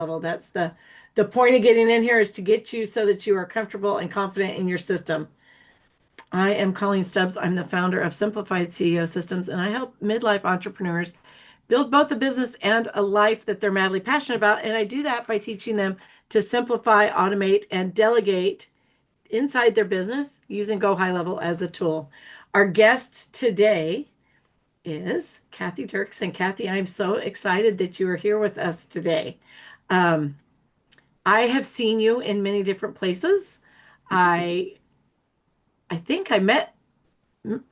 level. That's the point of getting in here is to get you so that you are comfortable and confident in your system. I am Colleen Stubbs. I'm the founder of Simplified CEO Systems, and I help midlife entrepreneurs build both a business and a life that they're madly passionate about. And I do that by teaching them to simplify, automate, and delegate inside their business using Go High Level as a tool. Our guest today is Cathy Derksen. Cathy, I'm so excited that you are here with us today. Um, I have seen you in many different places. I I think I met,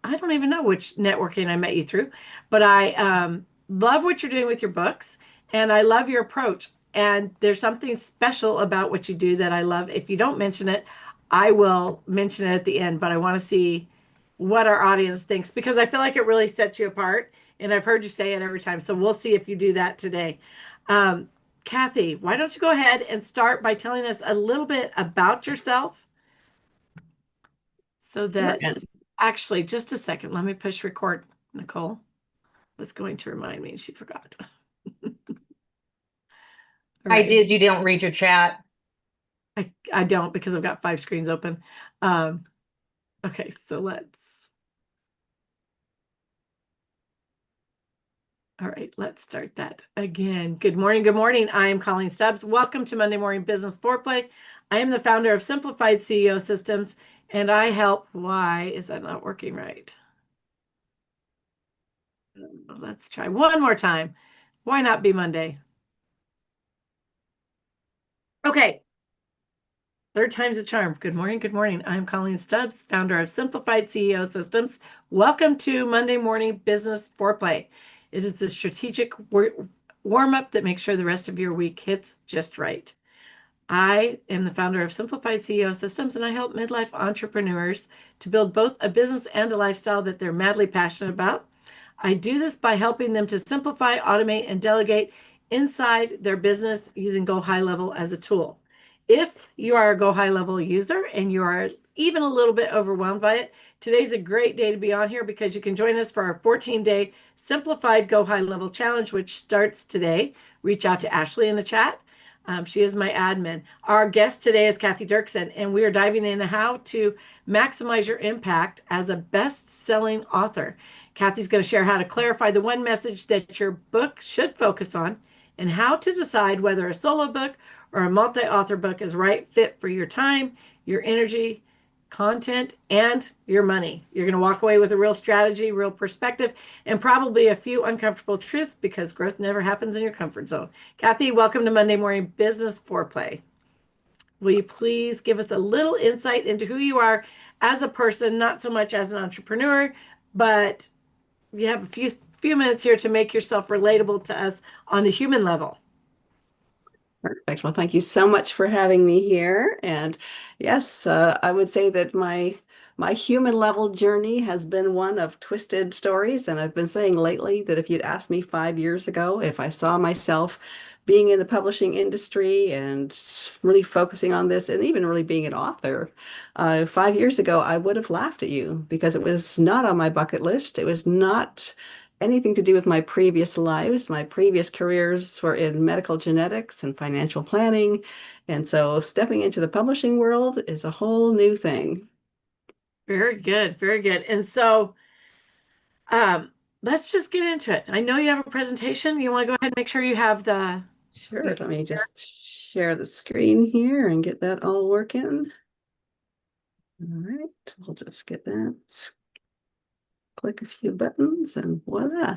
I don't even know which networking I met you through, but I love what you're doing with your books and I love your approach. And there's something special about what you do that I love. If you don't mention it, I will mention it at the end, but I want to see what our audience thinks because I feel like it really sets you apart. And I've heard you say it every time. So we'll see if you do that today. Um, Cathy, why don't you go ahead and start by telling us a little bit about yourself so Sure. that actually, just a second, let me push record. Nicole was going to remind me, she forgot. All I right. did. You don't read your chat. I don't because I've got 5 screens open. Um, okay, so all right, let's start that again. Good morning. Good morning. I am Colleen Stubbs. Welcome to Monday Morning Business Foreplay. I am the founder of Simplified CEO Systems, and I help. Why is that not working right? Let's try one more time. Why not be Monday? Okay, third time's a charm. Good morning. Good morning. I'm Colleen Stubbs, founder of Simplified CEO Systems. Welcome to Monday Morning Business Foreplay. It is the strategic warm up that makes sure the rest of your week hits just right. I am the founder of Simplified CEO Systems, and I help midlife entrepreneurs to build both a business and a lifestyle that they're madly passionate about. I do this by helping them to simplify, automate, and delegate inside their business using Go High Level as a tool. If you are a Go High Level user and you are even a little bit overwhelmed by it, today's a great day to be on here because you can join us for our 14-day simplified Go High Level challenge, which starts today. Reach out to Ashley in the chat. She is my admin. Our guest today is Cathy Derksen, and we are diving into how to maximize your impact as a best-selling author. Cathy's going to share how to clarify the one message that your book should focus on and how to decide whether a solo book or a multi-author book is right fit for your time, your energy, content, and your money. You're going to walk away with a real strategy, real perspective, and probably a few uncomfortable truths because growth never happens in your comfort zone. Cathy, welcome to Monday Morning Business Foreplay. Will you please give us a little insight into who you are as a person, not so much as an entrepreneur, but you have a few minutes here to make yourself relatable to us on the human level. Perfect. Well, thank you so much for having me here. And yes, I would say that my human level journey has been one of twisted stories. And I've been saying lately that if you'd asked me 5 years ago if I saw myself being in the publishing industry and really focusing on this and even really being an author, 5 years ago, I would have laughed at you because it was not on my bucket list. It was not anything to do with my previous lives. My previous careers were in medical genetics and financial planning. And so stepping into the publishing world is a whole new thing. Very good, very good. And so um, let's just get into it. I know you have a presentation. You want to go ahead and make sure you have the Sure, let me just share the screen here and get that all working. All right, we'll just get that. Click a few buttons and voila.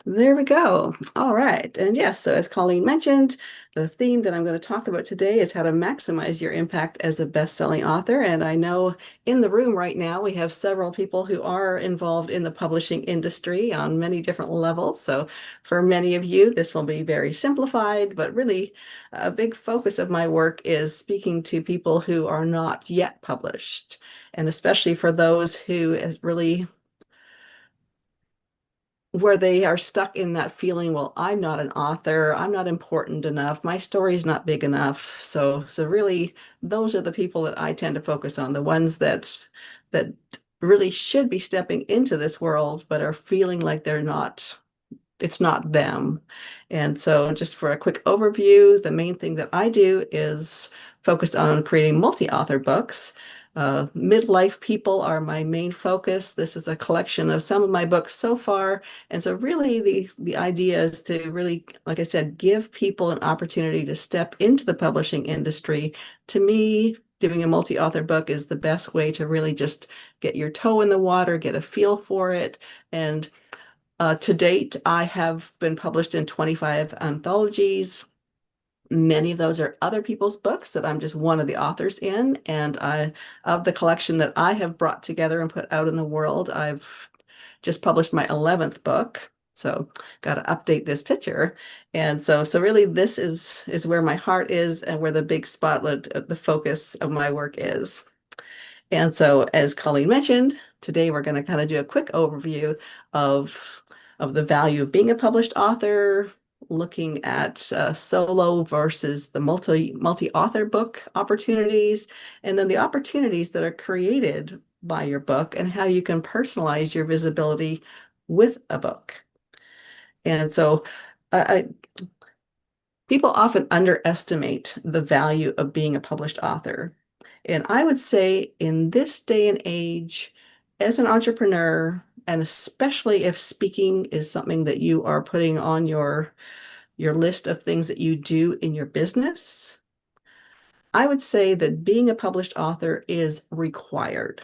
There we go. All right. And yes, so as Colleen mentioned, the theme that I'm going to talk about today is how to maximize your impact as a best-selling author. And I know in the room right now, we have several people who are involved in the publishing industry on many different levels. So for many of you, this will be very simplified, but really a big focus of my work is speaking to people who are not yet published. And especially for those who really where they are stuck in that feeling, well, I'm not an author, I'm not important enough, my story's not big enough. So really those are the people that I tend to focus on, the ones that really should be stepping into this world, but are feeling like they're not it's not them. And so just for a quick overview, the main thing that I do is focused on creating multi-author books. Midlife people are my main focus. This is a collection of some of my books so far. And so really the idea is to really, like I said, give people an opportunity to step into the publishing industry. To me, doing a multi-author book is the best way to really just get your toe in the water, get a feel for it. And to date, I have been published in 25 anthologies. Many of those are other people's books that I'm just one of the authors in. And of the collection that I have brought together and put out in the world, I've just published my 11th book. So got to update this picture. And so really this is where my heart is and where the big spotlight, the focus of my work is. And so, as Colleen mentioned, today we're going to kind of do a quick overview of the value of being a published author, looking at solo versus the multi-author book opportunities, and then the opportunities that are created by your book and how you can personalize your visibility with a book. And so, people often underestimate the value of being a published author. And I would say in this day and age, as an entrepreneur, and especially if speaking is something that you are putting on your list of things that you do in your business, I would say that being a published author is required.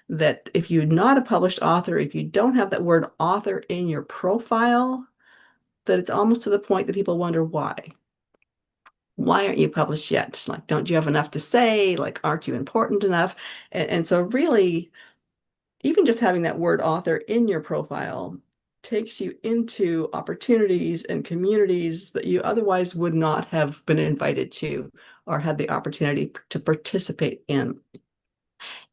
That if you're not a published author, if you don't have that word author in your profile, that it's almost to the point that people wonder why. Why aren't you published yet? Like, don't you have enough to say? Like, aren't you important enough? And so really, even just having that word author in your profile takes you into opportunities and communities that you otherwise would not have been invited to or had the opportunity to participate in.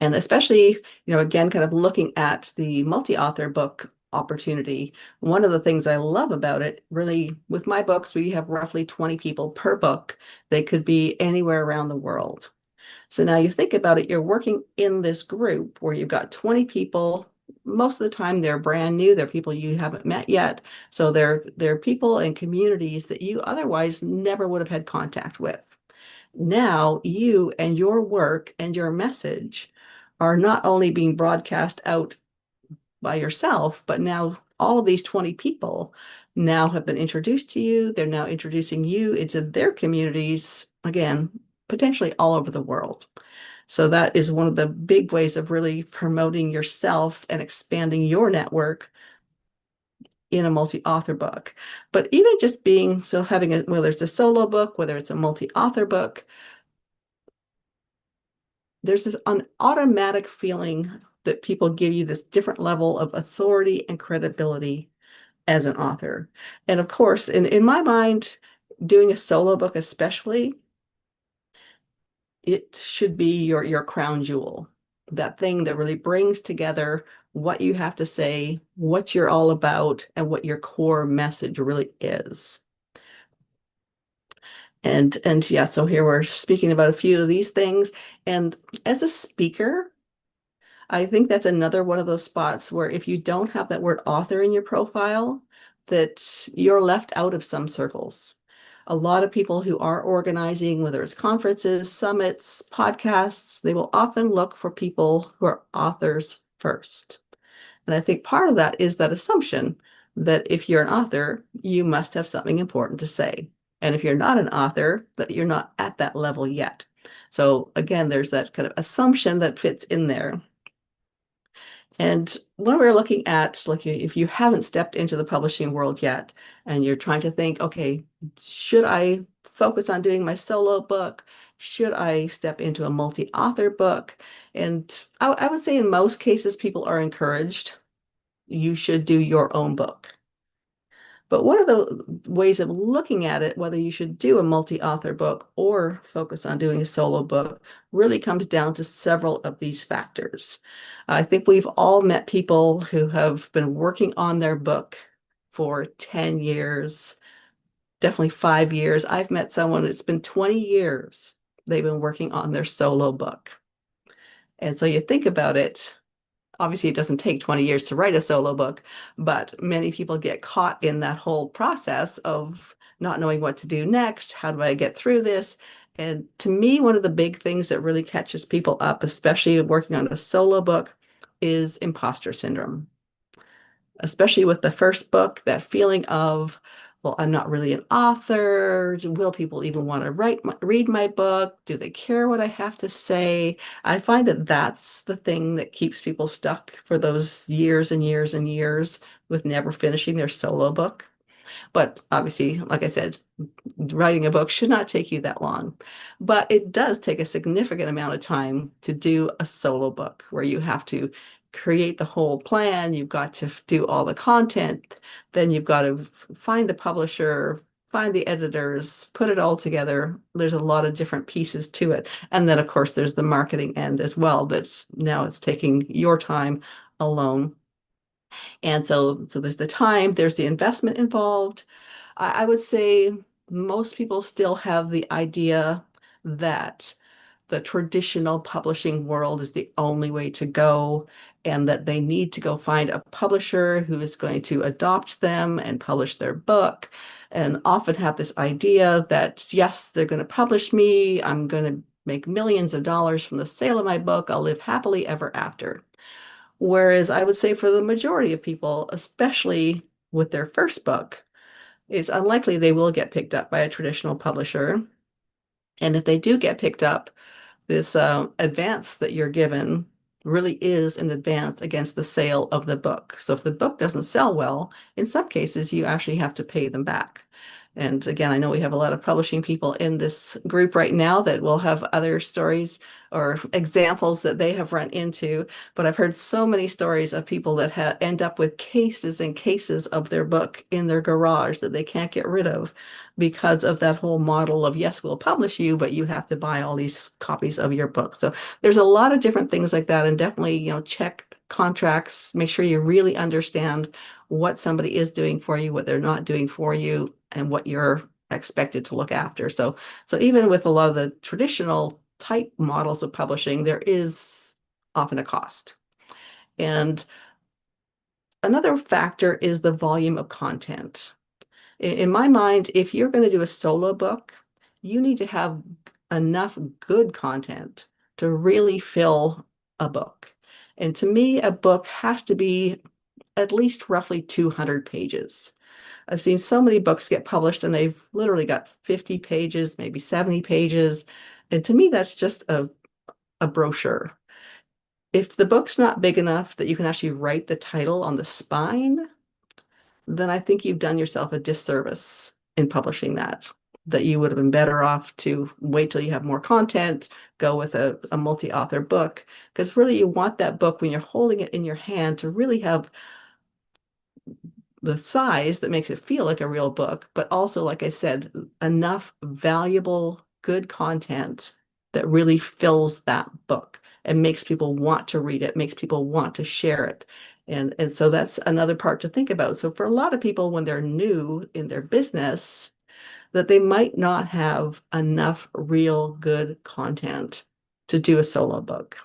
And especially, again, kind of looking at the multi-author book opportunity, one of the things I love about it, really, with my books, we have roughly 20 people per book. They could be anywhere around the world. So now you think about it, you're working in this group where you've got 20 people. Most of the time they're brand new, they're people you haven't met yet. So they're people and communities that you otherwise never would have had contact with. Now you and your work and your message are not only being broadcast out by yourself, but now all of these 20 people now have been introduced to you. They're now introducing you into their communities, again, potentially all over the world. So that is one of the big ways of really promoting yourself and expanding your network in a multi-author book. But even just having whether it's a solo book, whether it's a multi-author book, there's this an automatic feeling that people give you this different level of authority and credibility as an author. And of course, in my mind, doing a solo book especially, it should be your crown jewel, that thing that really brings together what you have to say, what you're all about, and what your core message really is. And yeah, so here we're speaking about a few of these things. And as a speaker, I think that's another one of those spots where if you don't have that word author in your profile, that you're left out of some circles. A lot of people who are organizing, whether it's conferences, summits, podcasts, they will often look for people who are authors first. And I think part of that is that assumption that if you're an author, you must have something important to say. And if you're not an author, that you're not at that level yet. So again, there's that kind of assumption that fits in there. And when we're looking at, like, if you haven't stepped into the publishing world yet, and you're trying to think, okay, should I focus on doing my solo book? Should I step into a multi-author book? And I would say in most cases, people are encouraged. You should do your own book. But one of the ways of looking at it, whether you should do a multi-author book or focus on doing a solo book, really comes down to several of these factors. I think we've all met people who have been working on their book for 10 years, definitely 5 years. I've met someone that's been 20 years they've been working on their solo book. And so you think about it, Obviously, it doesn't take 20 years to write a solo book, but many people get caught in that whole process of not knowing what to do next. How do I get through this? And to me, one of the big things that really catches people up, especially working on a solo book, is imposter syndrome. Especially with the first book, that feeling of, well, I'm not really an author. Will people even want to read my book? Do they care what I have to say? I find that that's the thing that keeps people stuck for those years and years and years with never finishing their solo book. But obviously, like I said, writing a book should not take you that long. But it does take a significant amount of time to do a solo book where you have to create the whole plan, you've got to do all the content, then you've got to find the publisher, find the editors, put it all together. There's a lot of different pieces to it. And then, of course, there's the marketing end as well, that's now it's taking your time alone. And so there's the time, there's the investment involved. I would say most people still have the idea that the traditional publishing world is the only way to go, and that they need to go find a publisher who is going to adopt them and publish their book, and often have this idea that, yes, they're going to publish me. I'm going to make millions of dollars from the sale of my book. I'll live happily ever after. Whereas I would say for the majority of people, especially with their first book, it's unlikely they will get picked up by a traditional publisher. And if they do get picked up, this advance that you're given really is an advance against the sale of the book. So if the book doesn't sell well, in some cases, you actually have to pay them back. And again, I know we have a lot of publishing people in this group right now that will have other stories or examples that they have run into. But I've heard so many stories of people that end up with cases and cases of their book in their garage that they can't get rid of because of that whole model of, yes, we'll publish you, but you have to buy all these copies of your book. So there's a lot of different things like that. And definitely, check contracts, make sure you really understand what somebody is doing for you, what they're not doing for you, and what you're expected to look after. So even with a lot of the traditional type models of publishing, there is often a cost. And another factor is the volume of content. In my mind, if you're going to do a solo book, you need to have enough good content to really fill a book. And to me, a book has to be at least roughly 200 pages. I've seen so many books get published and they've literally got 50 pages, maybe 70 pages. And to me, that's just a brochure. If the book's not big enough that you can actually write the title on the spine, then I think you've done yourself a disservice in publishing that you would have been better off to wait till you have more content, go with a multi-author book, because really you want that book when you're holding it in your hand to really have the size that makes it feel like a real book, but also, like I said, enough valuable, good content that really fills that book and makes people want to read it, makes people want to share it. And so that's another part to think about. So for a lot of people, when they're new in their business, that they might not have enough real good content to do a solo book.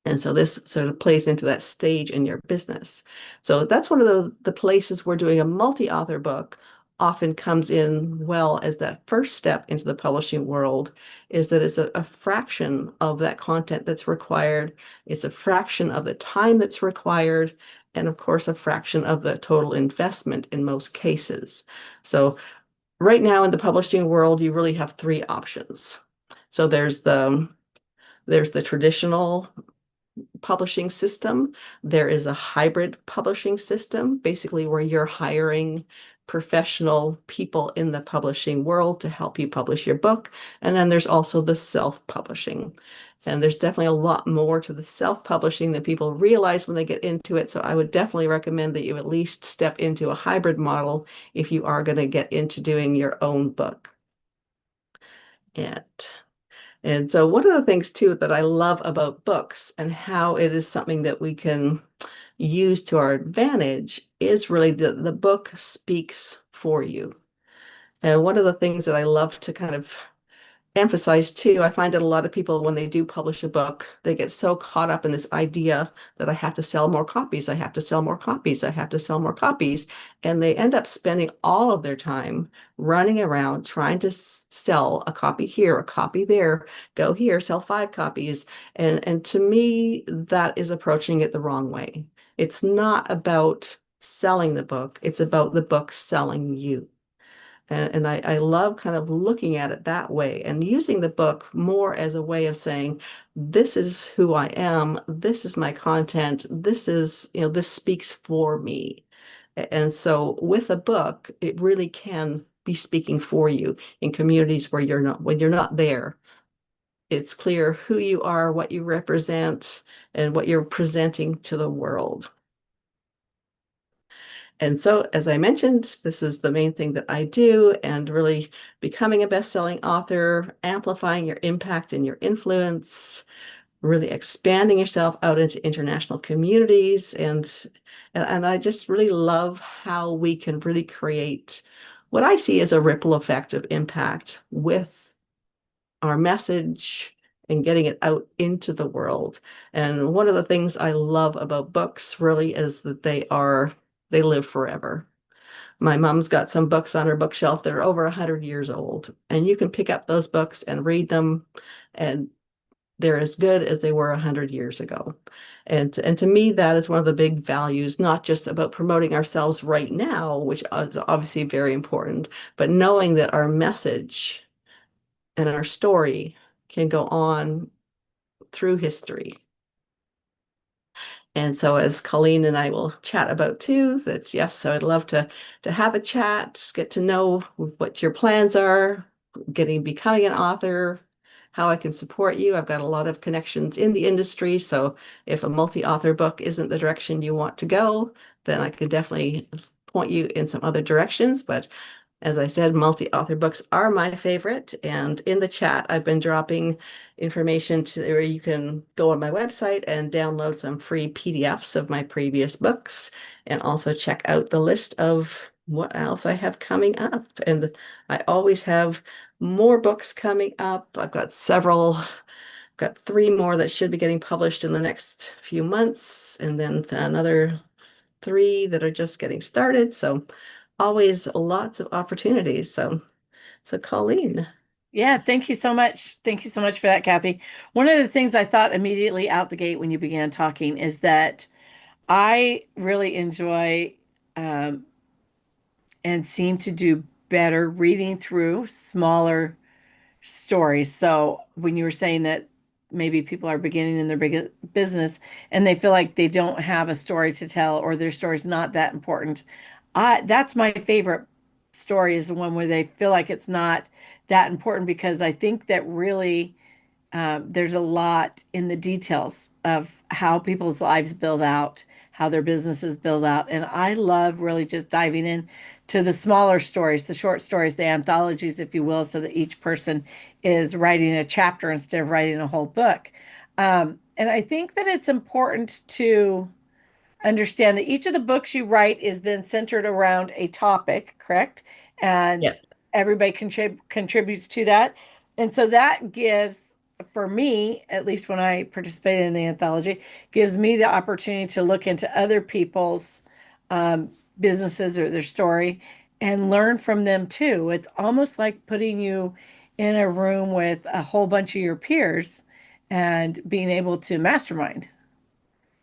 And so this sort of plays into that stage in your business. So that's one of the places where doing a multi-author book often comes in well as that first step into the publishing world, is that it's a fraction of that content that's required. It's a fraction of the time that's required. And of course, a fraction of the total investment in most cases. So right now in the publishing world, you really have three options. So there's the traditional publishing system. There is a hybrid publishing system, basically where you're hiring professional people in the publishing world to help you publish your book. And then there's also the self-publishing. And there's definitely a lot more to the self-publishing than people realize when they get into it. So I would definitely recommend that you at least step into a hybrid model if you are going to get into doing your own book. And so one of the things too that I love about books and how it is something that we can use to our advantage is really the book speaks for you. And one of the things that I love to kind of emphasize too, I find that a lot of people, when they do publish a book, they get so caught up in this idea that I have to sell more copies, I have to sell more copies, I have to sell more copies. And they end up spending all of their time running around trying to sell a copy here, a copy there, go here, sell 5 copies. And to me, that is approaching it the wrong way. It's not about selling the book, it's about the book selling you. And I love kind of looking at it that way and using the book more as a way of saying, this is who I am, this is my content, this is, this speaks for me. And so with a book, it really can be speaking for you in communities where when you're not there. It's clear who you are, what you represent, and what you're presenting to the world. And so, as I mentioned, this is the main thing that I do, and really becoming a best-selling author, amplifying your impact and your influence, really expanding yourself out into international communities. And I just really love how we can really create what I see as a ripple effect of impact with our message and getting it out into the world. And one of the things I love about books really is that they live forever. My mom's got some books on her bookshelf that are over 100 years old, and you can pick up those books and read them, and they're as good as they were 100 years ago. And to me, that is one of the big values, not just about promoting ourselves right now, which is obviously very important, but knowing that our message and our story can go on through history. And so as Colleen and I will chat about too, that yes, so I'd love to have a chat, get to know what your plans are, becoming an author, how I can support you. I've got a lot of connections in the industry, so if a multi-author book isn't the direction you want to go, then I can definitely point you in some other directions. But as I said, multi-author books are my favorite. And in the chat, I've been dropping information to where you can go on my website and download some free PDFs of my previous books, and also check out the list of what else I have coming up. And I always have more books coming up. Got 3 more that should be getting published in the next few months, and then another 3 that are just getting started. So always lots of opportunities. So Colleen. Yeah, thank you so much. Thank you so much for that, Kathy. One of the things I thought immediately out the gate when you began talking is that I really enjoy um, and seem to do better reading through smaller stories. So when you were saying that maybe people are beginning in their big business and they feel like they don't have a story to tell or their story's not that important, that's my favorite story is the one where they feel like it's not that important because I think that really there's a lot in the details of how people's lives build out, how their businesses build out. And I love really just diving in to the smaller stories, the short stories, the anthologies, if you will, so that each person is writing a chapter instead of writing a whole book. And I think that it's important to understand that each of the books you write is then centered around a topic, correct? And Yeah. everybody contributes to that. And so that gives, for me, at least when I participated in the anthology, gives me the opportunity to look into other people's um, businesses or their story and learn from them too. It's almost like putting you in a room with a whole bunch of your peers and being able to mastermind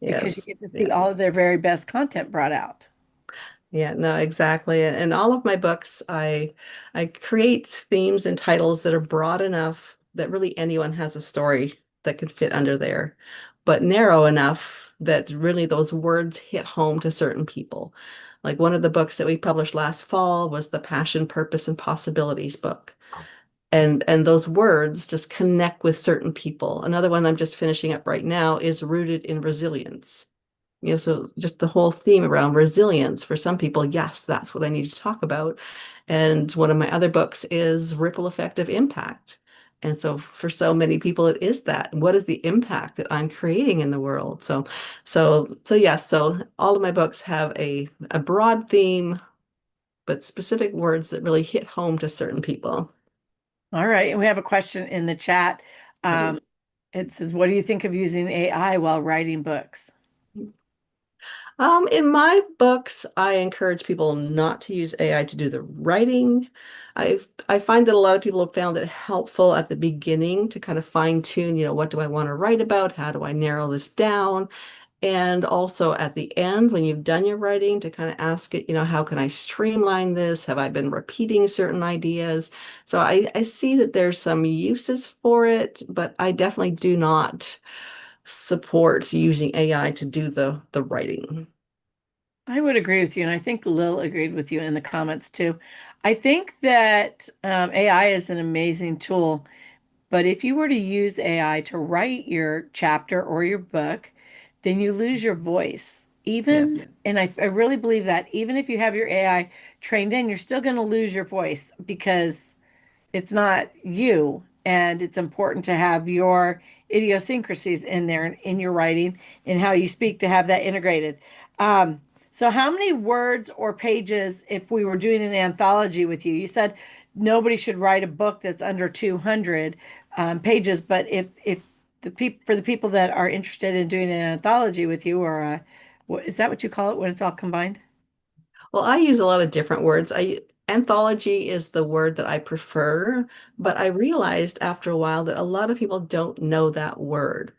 because you Yes. get to see Yeah. all of their very best content brought out. Yeah, no, exactly. And all of my books, I create themes and titles that are broad enough that really anyone has a story that could fit under there, but narrow enough that really those words hit home to certain people. Like one of the books that we published last fall was the Passion, Purpose, and Possibilities book. And those words just connect with certain people. Another one I'm just finishing up right now is Rooted in Resilience. So just the whole theme around resilience for some people, yes, that's what I need to talk about. And one of my other books is Ripple Effect of Impact. And so for so many people, it is that. What is the impact that I'm creating in the world? So yes, so all of my books have a broad theme, but specific words that really hit home to certain people. All right. And we have a question in the chat. Um, Okay. it says, what do you think of using AI while writing books? In my books, I encourage people not to use AI to do the writing. I find that a lot of people have found it helpful at the beginning to kind of fine tune, what do I want to write about? How do I narrow this down? And also at the end, when you've done your writing, to kind of ask it, how can I streamline this? Have I been repeating certain ideas? So I see that there's some uses for it, but I definitely do not support using AI to do the writing. I would agree with you, and I think Lil agreed with you in the comments too. I think that AI is an amazing tool, but if you were to use AI to write your chapter or your book, then you lose your voice. Yeah. And I really believe that even if you have your AI trained in, you're still going to lose your voice because it's not you. And it's important to have your idiosyncrasies in there in your writing and how you speak to have that integrated. Um, so, how many words or pages, if we were doing an anthology with you, you said nobody should write a book that's under 200 pages, but if the people for the people that are interested in doing an anthology with you, or is that what you call it when it's all combined? Well, I use a lot of different words. Anthology is the word that I prefer, but I realized after a while that a lot of people don't know that word.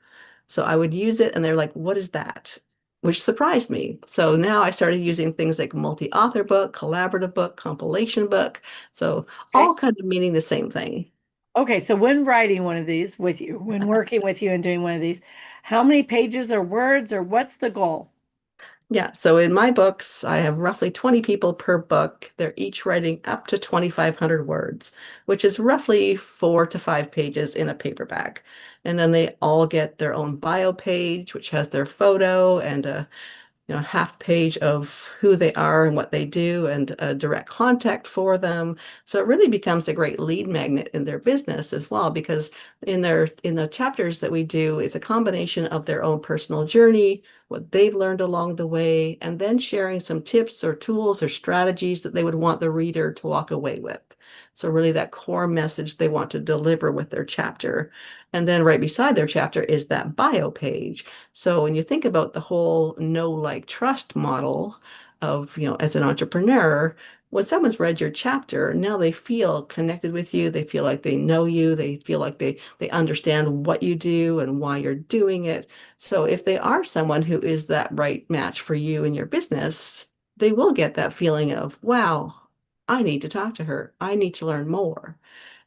So I would use it and they're like, what is that? Which surprised me. So now I started using things like multi-author book, collaborative book, compilation book. So all Okay. kind of meaning the same thing. Okay, so when writing one of these with you, when working with you and doing one of these, how many pages or words or what's the goal? Yeah, so in my books, I have roughly 20 people per book. They're each writing up to 2,500 words, which is roughly 4 to 5 pages in a paperback. And then they all get their own bio page, which has their photo and a half page of who they are and what they do and a direct contact for them. So it really becomes a great lead magnet in their business as well, because in the chapters that we do, it's a combination of their own personal journey, what they've learned along the way, and then sharing some tips or tools or strategies that they would want the reader to walk away with. So really that core message they want to deliver with their chapter. And then right beside their chapter is that bio page. So when you think about the whole know, like, trust model of, as an entrepreneur, when someone's read your chapter, now they feel connected with you. They feel like they know you. They feel like they understand what you do and why you're doing it. So if they are someone who is that right match for you and your business, they will get that feeling of, wow, I need to talk to her. I need to learn more.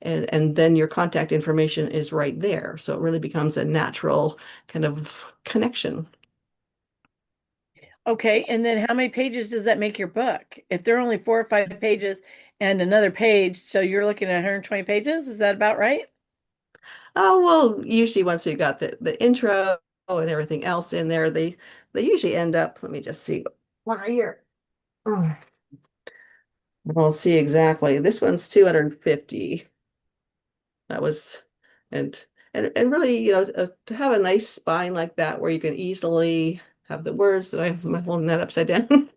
And then your contact information is right there. So it really becomes a natural kind of connection. Okay, and then how many pages does that make your book? If they're only 4 or 5 pages and another page, so you're looking at 120 pages, is that about right? Oh, well, usually once we've got the intro and everything else in there, they usually end up, let me just see. Right here. Oh, I'll see exactly. This one's 250. That was and and really, to have a nice spine like that where you can easily have the words that I'm holding that upside down.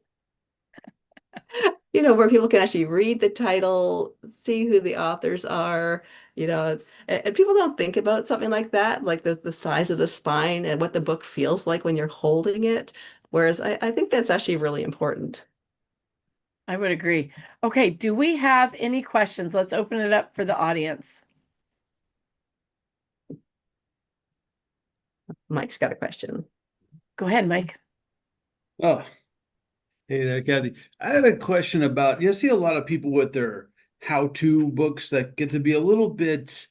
Where people can actually read the title, see who the authors are, and people don't think about something like that, like the size of the spine and what the book feels like when you're holding it. Whereas I think that's actually really important. I would agree. Okay, do we have any questions? Let's open it up for the audience. Mike's got a question. Go ahead, Mike. Oh, hey there, Cathy. I had a question about you see a lot of people with their how-to books that get to be a little bit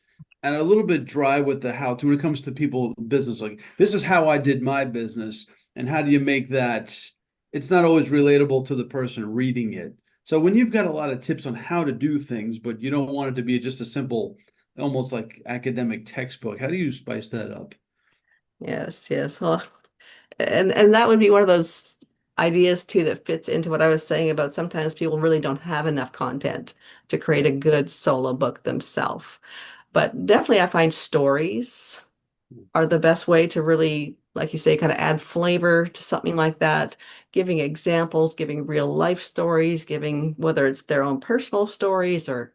dry with the how-to when it comes to people business. Like, this is how I did my business, and how do you make that? It's not always relatable to the person reading it. So when you've got a lot of tips on how to do things, but you don't want it to be just a simple, almost like academic textbook, how do you spice that up? Yes, yes. Well, and that would be one of those ideas too that fits into what I was saying about sometimes people really don't have enough content to create a good solo book themselves. But definitely I find stories are the best way to really, like you say, kind of add flavor to something like that, giving examples, giving real life stories, giving whether it's their own personal stories or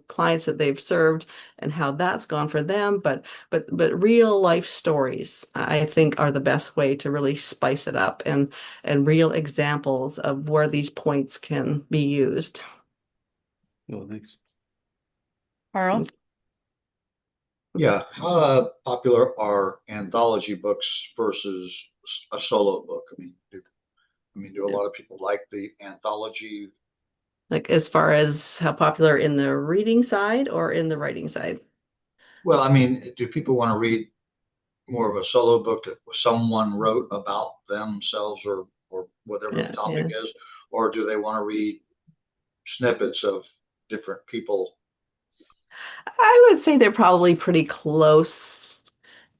clients that they've served and how that's gone for them. But real life stories, I think, are the best way to really spice it up, and real examples of where these points can be used. Oh, thanks. Carl? Yeah, how popular are anthology books versus a solo book? Do a lot of people like the anthology? Like, as far as how popular in the reading side or in the writing side? Well, do people want to read more of a solo book that someone wrote about themselves or whatever the Yeah, topic yeah. is, or do they want to read snippets of different people? I would say they're probably pretty close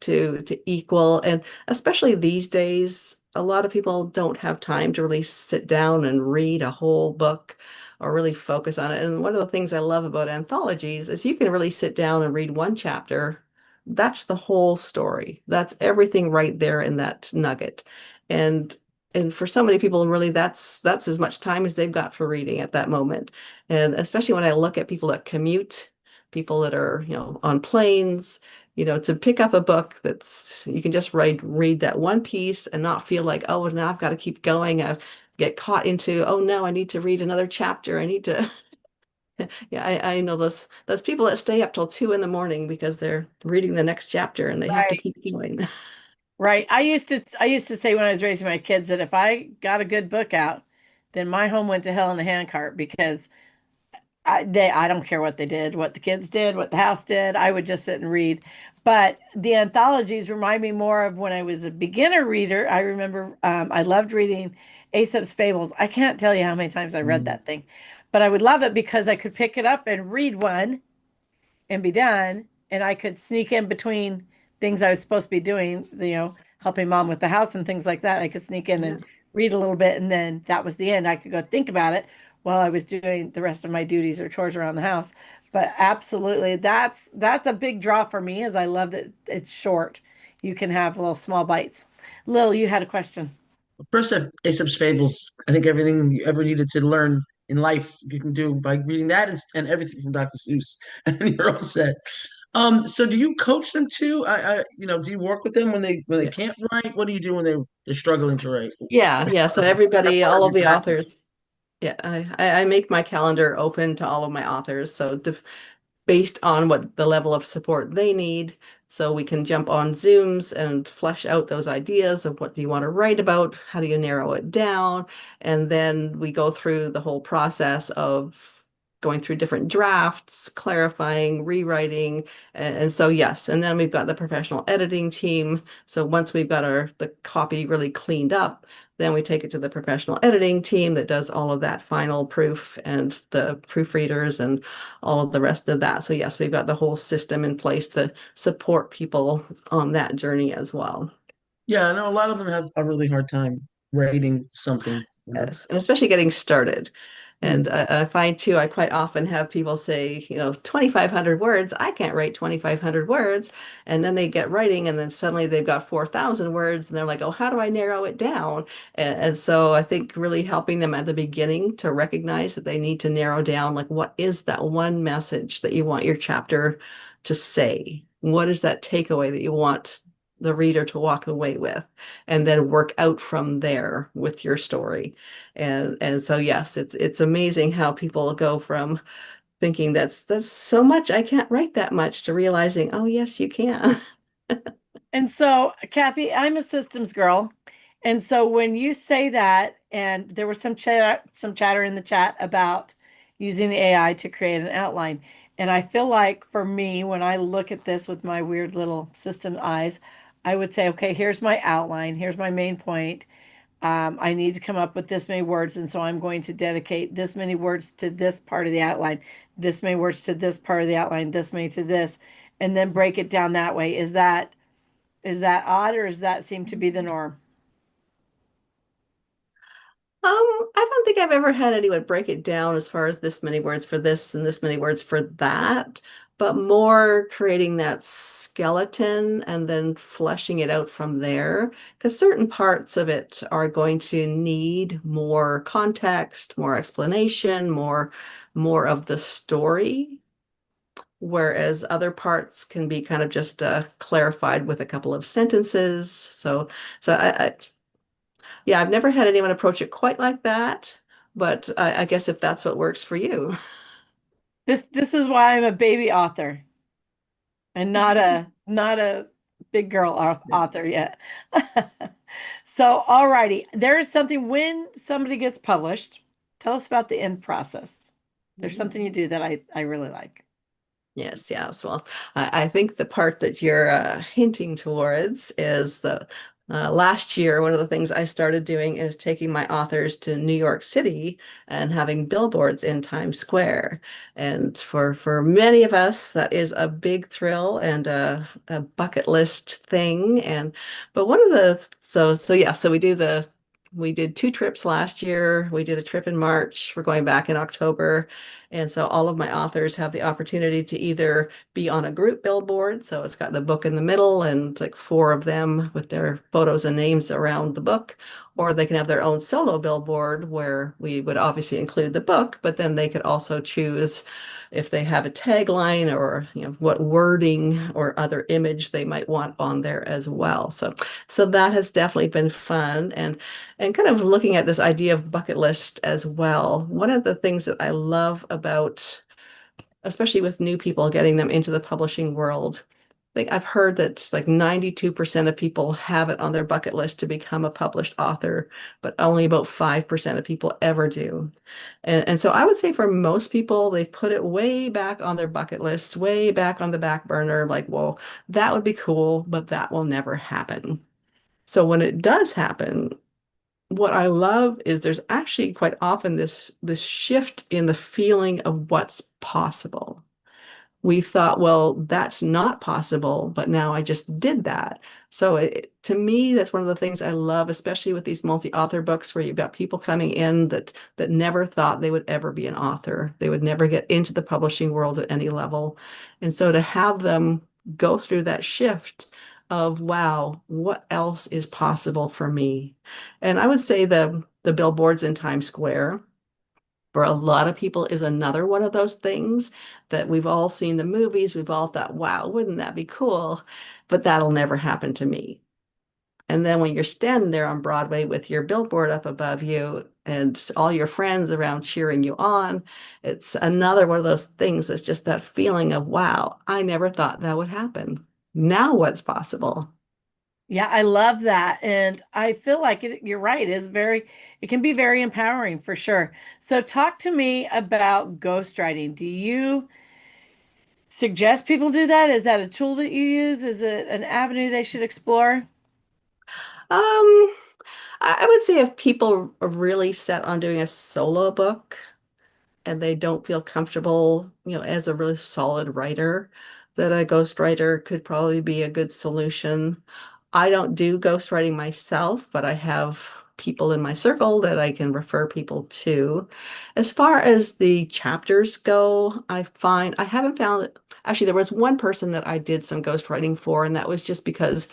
to equal. And especially these days, a lot of people don't have time to really sit down and read a whole book or really focus on it. And one of the things I love about anthologies is you can really sit down and read one chapter. That's the whole story. That's everything right there in that nugget. And and for so many people, really, that's as much time as they've got for reading at that moment. And especially when I look at people that commute, people that are, on planes, to pick up a book that's you can just read that one piece and not feel like, oh, now I've got to keep going. I get caught into, oh no, I need to read another chapter. I need to. Yeah, I know those people that stay up till 2 in the morning because they're reading the next chapter and they have to Right. keep going. Right. I used to say when I was raising my kids that if I got a good book out, then my home went to hell in a handcart because I don't care what they did, what the kids did, what the house did. I would just sit and read. But the anthologies remind me more of when I was a beginner reader. I remember I loved reading Aesop's Fables. I can't tell you how many times I read that thing, but I would love it because I could pick it up and read one and be done. And I could sneak in between things I was supposed to be doing, helping mom with the house and things like that. I could sneak in Yeah. and read a little bit, and then that was the end. I could go think about it while I was doing the rest of my duties or chores around the house. But absolutely, that's a big draw for me, as I love that it's short. You can have little small bites. Lil, you had a question. First, Aesop's Fables. I think everything you ever needed to learn in life you can do by reading that, and everything from Dr. Seuss, and you're all set. So do you coach them too? Do you work with them when they Yeah. can't write? What do you do when they're struggling to write? Yeah, yeah. So Is that everybody, part all of of your the practice? authors, yeah, I make my calendar open to all of my authors. So based on what the level of support they need. So we can jump on Zooms and flesh out those ideas of what do you want to write about? How do you narrow it down? And then we go through the whole process of going through different drafts, clarifying, rewriting. And so, yes. And then we've got the professional editing team. So once we've got the copy really cleaned up, then we take it to the professional editing team that does all of that final proof and the proofreaders and all of the rest of that. So yes, we've got the whole system in place to support people on that journey as well. Yeah, I know a lot of them have a really hard time writing something. Yes, and especially getting started. Mm. And I find too, I quite often have people say, 2,500 words. I can't write 2,500 words. And then they get writing, and then suddenly they've got 4,000 words, and they're like, oh, how do I narrow it down? And so I think really helping them at the beginning to recognize that they need to narrow down, like, what is that one message that you want your chapter to say? What is that takeaway that you want the reader to walk away with? And then work out from there with your story. And so yes, it's amazing how people go from thinking that's so much, I can't write that much, to realizing, oh yes, you can. And so, Cathy, I'm a systems girl. And so when you say that, and there was some chatter in the chat about using the AI to create an outline. And I feel like for me, when I look at this with my weird little system eyes, I would say, okay, here's my outline, here's my main point. I need to come up with this many words, and so I'm going to dedicate this many words to this part of the outline, this many words to this part of the outline, this many to this, and then break it down that way. Is that odd, or does that seem to be the norm? I don't think I've ever had anyone break it down as far as this many words for this and this many words for that. but more creating that skeleton and then fleshing it out from there. Because certain parts of it are going to need more context, more explanation, more of the story, whereas other parts can be kind of just clarified with a couple of sentences. So yeah, I've never had anyone approach it quite like that, but I guess if that's what works for you. This is why I'm a baby author and not a big girl author yet. So, alrighty, there is something when somebody gets published. Tell us about the end process. There's something you do that I really like. Yes. Well, I think the part that you're hinting towards is the last year, one of the things I started doing is taking my authors to New York City and having billboards in Times Square. And for many of us, that is a big thrill and a bucket list thing. But one of the so we did 2 trips last year. We did a trip in March. We're going back in October. And so all of my authors have the opportunity to either be on a group billboard. So it's got the book in the middle and like 4 of them with their photos and names around the book, or they can have their own solo billboard where we would obviously include the book, but then they could also choose if they have a tagline or what wording or other image they might want on there as well. So that has definitely been fun. And kind of looking at this idea of bucket list as well, one of the things that I love about, especially with new people, getting them into the publishing world, like I've heard that like 92% of people have it on their bucket list to become a published author, but only about 5% of people ever do. And so I would say for most people, they put it way back on their bucket list, way back on the back burner, like, well, that would be cool, but that will never happen. So when it does happen, what I love is there's actually quite often this shift in the feeling of what's possible. We thought, well, that's not possible, but now I just did that. So to me, that's one of the things I love, especially with these multi-author books where you've got people coming in that never thought they would ever be an author. They would never get into the publishing world at any level. And so to have them go through that shift of, wow, what else is possible for me? And I would say the billboards in Times Square for a lot of people is another one of those things that we've all seen the movies. We've all thought, wow, wouldn't that be cool? But that'll never happen to me. And then when you're standing there on Broadway with your billboard up above you and all your friends around cheering you on, it's another one of those things that's just that feeling of, wow, I never thought that would happen. Now what's possible? Yeah, I love that. And I feel like you're right. It can be very empowering for sure. So talk to me about ghostwriting. Do you suggest people do that? Is that a tool that you use? Is it an avenue they should explore? I would say if people are really set on doing a solo book, and they don't feel comfortable, as a really solid writer, that a ghostwriter could probably be a good solution. I don't do ghostwriting myself, but I have people in my circle that I can refer people to. As far as the chapters go, I haven't found it. Actually, there was one person that I did some ghostwriting for, and that was just because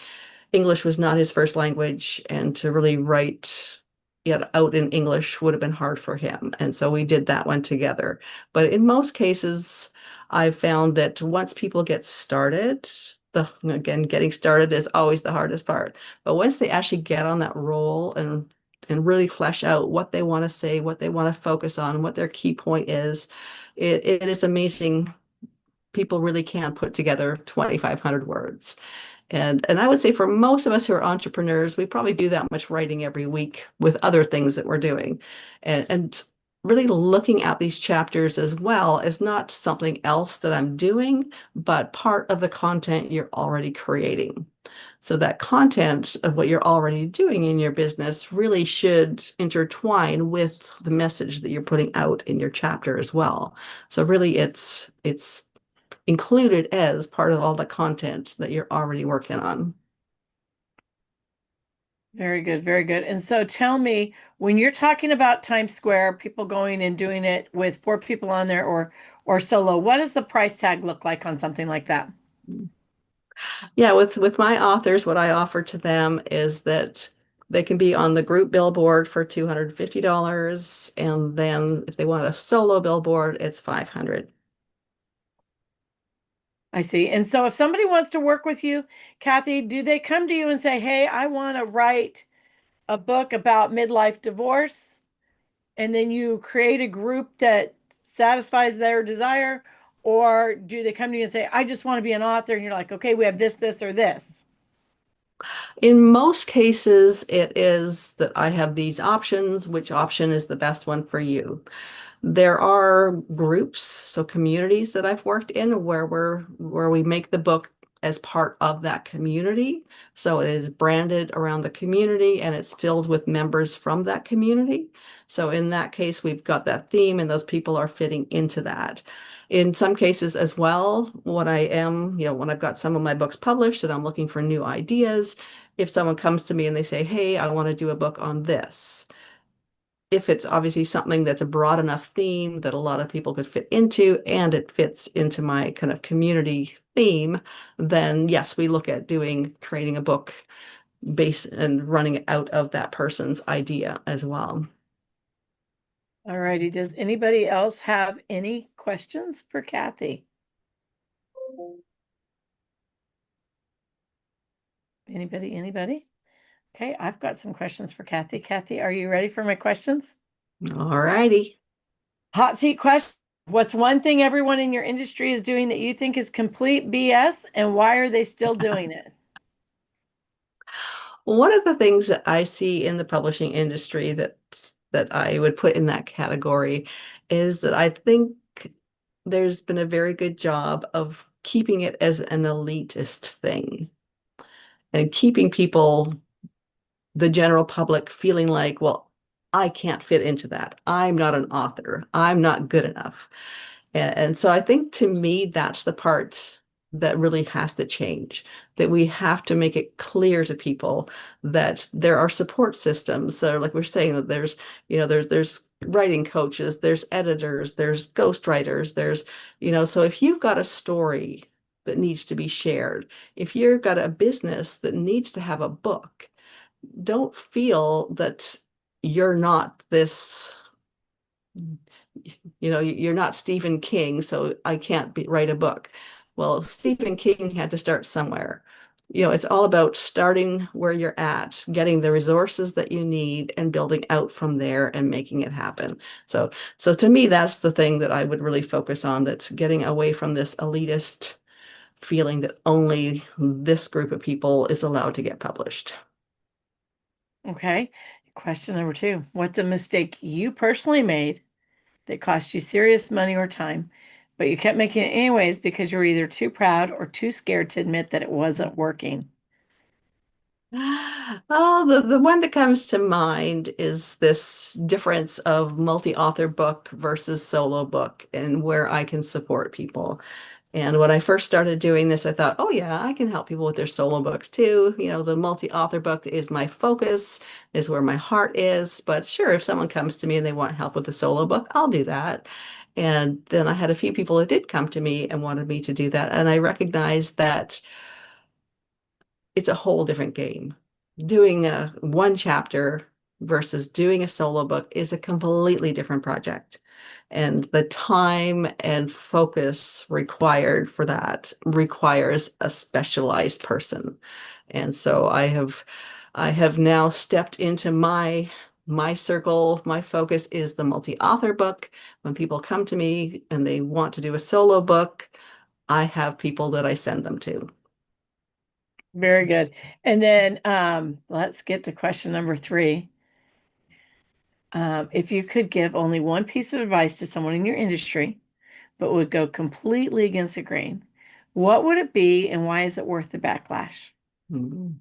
English was not his first language, and to really write it out in English would have been hard for him. And so we did that one together. But in most cases, I've found that once people get started, again, getting started is always the hardest part. But once they actually get on that roll and really flesh out what they want to say, what they want to focus on, what their key point is, it is amazing. People really can put together 2,500 words. And I would say for most of us who are entrepreneurs, we probably do that much writing every week with other things that we're doing. And really looking at these chapters as well as not something else that I'm doing, but part of the content you're already creating. So that content of what you're already doing in your business really should intertwine with the message that you're putting out in your chapter as well. So really it's included as part of all the content that you're already working on. Very good, very good. And so tell me, when you're talking about Times Square, people going and doing it with 4 people on there or solo, what does the price tag look like on something like that? Yeah, with my authors, what I offer to them is that they can be on the group billboard for $250, and then if they want a solo billboard, it's 500. I see. And so if somebody wants to work with you, Cathy, do they come to you and say, "Hey, I want to write a book about midlife divorce," and then you create a group that satisfies their desire? Or do they come to you and say, "I just want to be an author," and you're like, "Okay, we have this, or this"? In most cases, it is that I have these options. Which option is the best one for you? There are groups, so communities that I've worked in where we make the book as part of that community. So it is branded around the community and it's filled with members from that community. So in that case, we've got that theme and those people are fitting into that. In some cases as well, when I've got some of my books published and I'm looking for new ideas, if someone comes to me and they say, "Hey, I want to do a book on this," if it's obviously something that's a broad enough theme that a lot of people could fit into and it fits into my kind of community theme, then yes, we look at creating a book based and running it out of that person's idea as well. All righty. Does anybody else have any questions for Cathy? Anybody? Okay, I've got some questions for Cathy. Cathy, are you ready for my questions? All righty. Hot seat question. What's one thing everyone in your industry is doing that you think is complete BS, and why are they still doing it? One of the things that I see in the publishing industry that I would put in that category is that I think there's been a very good job of keeping it as an elitist thing and keeping people, the general public, feeling like, well, I can't fit into that. I'm not an author. I'm not good enough. And so I think to me, that's the part that really has to change, that we have to make it clear to people that there are support systems. So like we're saying, that there's writing coaches, there's editors, there's ghostwriters, so if you've got a story that needs to be shared, if you've got a business that needs to have a book, don't feel that you're not this, you're not Stephen King, so I can't write a book. Well, Stephen King had to start somewhere. It's all about starting where you're at, getting the resources that you need and building out from there and making it happen. So to me, that's the thing that I would really focus on, that's getting away from this elitist feeling that only this group of people is allowed to get published. Okay. Question number 2. What's a mistake you personally made that cost you serious money or time, but you kept making it anyways because you were either too proud or too scared to admit that it wasn't working? Oh, the one that comes to mind is this difference of multi-author book versus solo book and where I can support people. And when I first started doing this, I thought, oh yeah, I can help people with their solo books too. The multi-author book is my focus, is where my heart is. But sure, if someone comes to me and they want help with a solo book, I'll do that. And then I had a few people that did come to me and wanted me to do that. And I recognized that it's a whole different game. Doing one chapter versus doing a solo book is a completely different project. And the time and focus required for that requires a specialized person. And so I have now stepped into my circle. My focus is the multi-author book. When people come to me and they want to do a solo book, I have people that I send them to. Very good. And then let's get to question number 3. If you could give only one piece of advice to someone in your industry, but would go completely against the grain, what would it be and why is it worth the backlash? Mhm.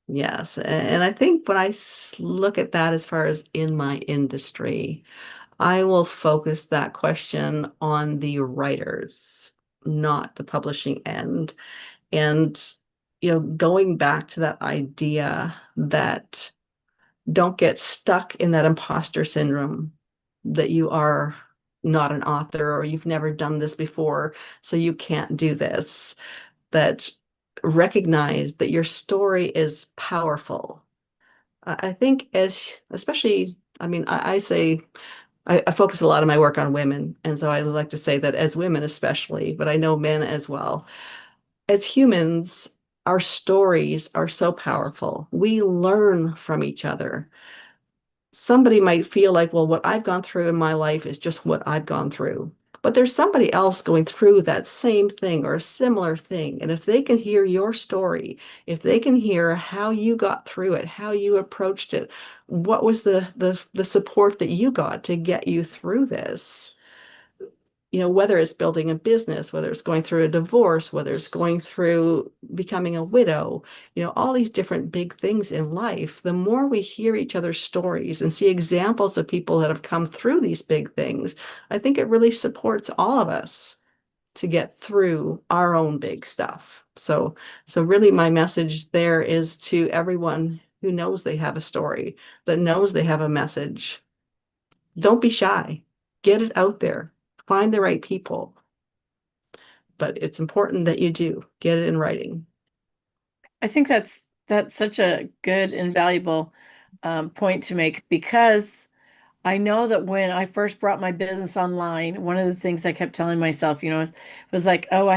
Yes, and I think when I look at that as far as in my industry, I will focus that question on the writers, not the publishing end. And going back to that idea that don't get stuck in that imposter syndrome that you are not an author or you've never done this before, so you can't do this. That recognize that your story is powerful. I think especially, I mean, I say I focus a lot of my work on women. And so I like to say that as women, especially, but I know men as well. As humans, our stories are so powerful. We learn from each other. Somebody might feel like, well, what I've gone through in my life is just what I've gone through. But there's somebody else going through that same thing or a similar thing. And if they can hear your story, if they can hear how you got through it, how you approached it, what was the support that you got to get you through this, whether it's building a business, whether it's going through a divorce, whether it's going through becoming a widow, all these different big things in life, the more we hear each other's stories and see examples of people that have come through these big things, I think it really supports all of us to get through our own big stuff. So really my message there is to everyone who knows they have a story, that knows they have a message. Don't be shy. Get it out there. Find the right people. But it's important that you do get it in writing. I think that's such a good and valuable point to make, because I know that when I first brought my business online, one of the things I kept telling myself, was like, oh, I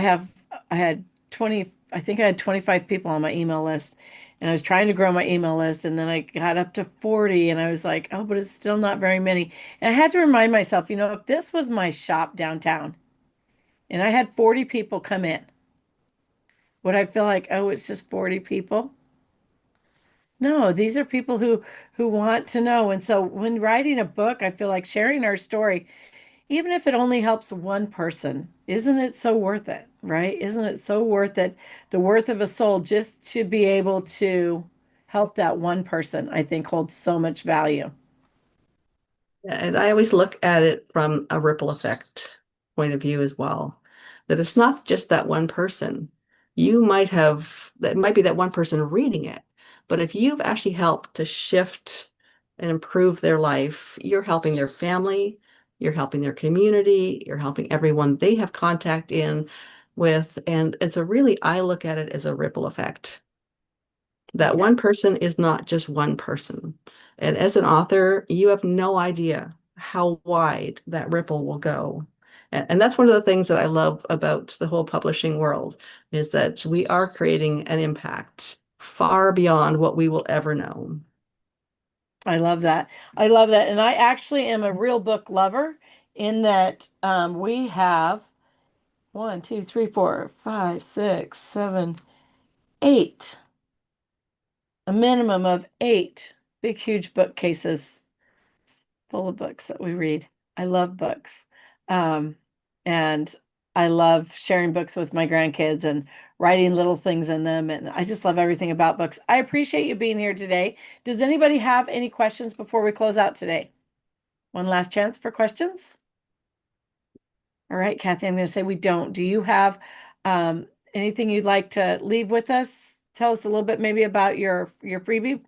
had 20, I think I had 25 people on my email list, and I was trying to grow my email list, and then I got up to 40, and I was like, oh, but it's still not very many. And I had to remind myself, if this was my shop downtown and I had 40 people come in, would I feel like, oh, it's just 40 people? No, these are people who want to know. And so when writing a book, I feel like sharing our story, even if it only helps one person, isn't it so worth it, right? Isn't it so worth it? The worth of a soul, just to be able to help that one person, I think holds so much value. And I always look at it from a ripple effect point of view as well. That it's not just that one person. That might be that one person reading it, but if you've actually helped to shift and improve their life, you're helping their family, you're helping their community, you're helping everyone they have contact in with. And so really, I look at it as a ripple effect. That Yeah. one person is not just one person. And as an author, you have no idea how wide that ripple will go. And that's one of the things that I love about the whole publishing world, is that we are creating an impact far beyond what we will ever know. I love that. I love that. And I actually am a real book lover, in that we have one, two, three, four, five, six, seven, eight, a minimum of eight big, huge bookcases full of books that we read. I love books. Um, and I love sharing books with my grandkids and writing little things in them. And I just love everything about books. I appreciate you being here today. Does anybody have any questions before we close out today? One last chance for questions. All right, Cathy, I'm going to say we don't. Do you have anything you'd like to leave with us? Tell us a little bit maybe about your freebie.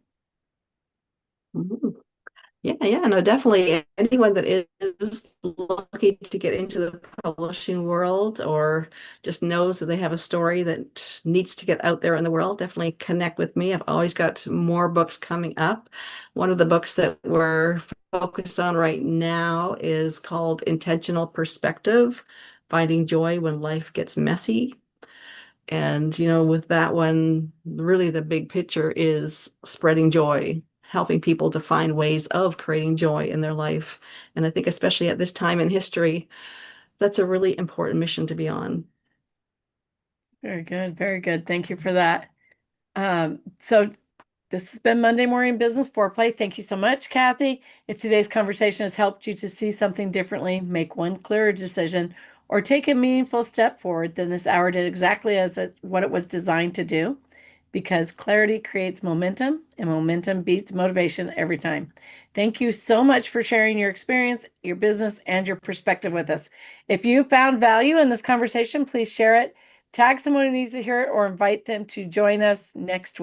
Mhm. Yeah, no, definitely. Anyone that is looking to get into the publishing world, or just knows that they have a story that needs to get out there in the world, definitely connect with me. I've always got more books coming up. One of the books that we're focused on right now is called Intentional Perspective: Finding Joy When Life Gets Messy. And, with that one, really the big picture is spreading joy, helping people to find ways of creating joy in their life. And I think especially at this time in history, that's a really important mission to be on. Very good. Very good. Thank you for that. So this has been Monday Morning Business Foreplay. Thank you so much, Cathy. If today's conversation has helped you to see something differently, make one clearer decision, or take a meaningful step forward, then this hour did exactly what it was designed to do, because clarity creates momentum, and momentum beats motivation every time. Thank you so much for sharing your experience, your business, and your perspective with us. If you found value in this conversation, please share it Tag someone who needs to hear it or invite them to join us next week.